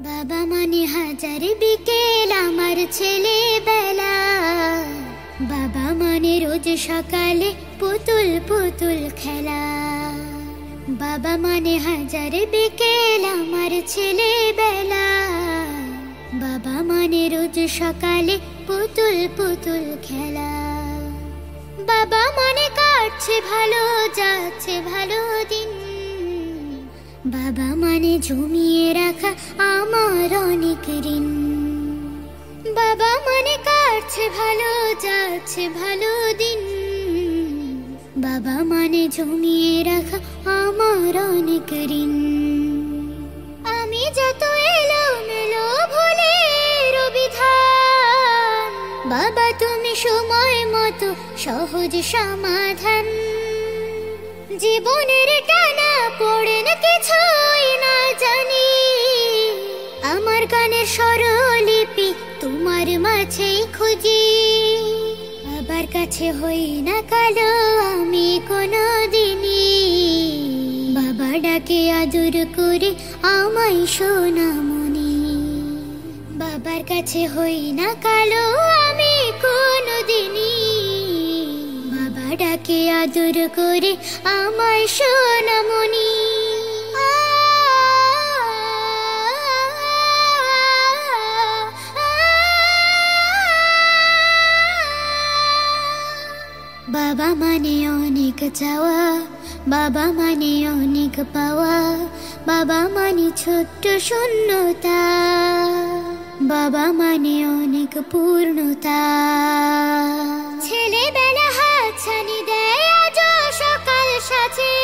বাবা মানে হাজার বিকেল আমার ছেলেবেলা, বাবা মানে রোজ সকালে পুতুল পুতুল খেলা। বাবা মানে হাজার বিকেল আমার ছেলেবেলা, বাবা মানে রোজ সকালে পুতুল পুতুল খেলা। বাবা মানে কাটছে ভালো যাচ্ছে ভালো দিন, বাবা মানে জমিয়ে রাখা আমার অনেক ঋণ। বাবা মানে কাটছে ভালো যাচ্ছে ভালো দিন, বাবা মানে জমিয়ে রাখা আমার অনেক ঋণ। আমি যত এলোমেলো ভুলের বিধান, বাবা তুমি সময় মতো সহজ সমাধান। জীবনের টানা পড়েন কিছুই না জানি, আমার গানের স্বরলিপি তোমার মাঝেই খুঁজি। বাবার কাছে হই না কালো আমি কোনো দিনই, বাবা ডাকে আদর করে আমায় সোনামণি। বাবার কাছে হই না কালো আমি কোনো দিনই, বাবা ডাকে আদর করে আমায় সোনামণি। বাবা মানে অনেক চাওয়া, বাবা মানে অনেক পাওয়া, বাবা মানে ছোট্ট শূন্যতা, বাবা মানে অনেক পূর্ণতা। ছেলেবেলা হাতছানি দেয় আজ সকাল সাজে,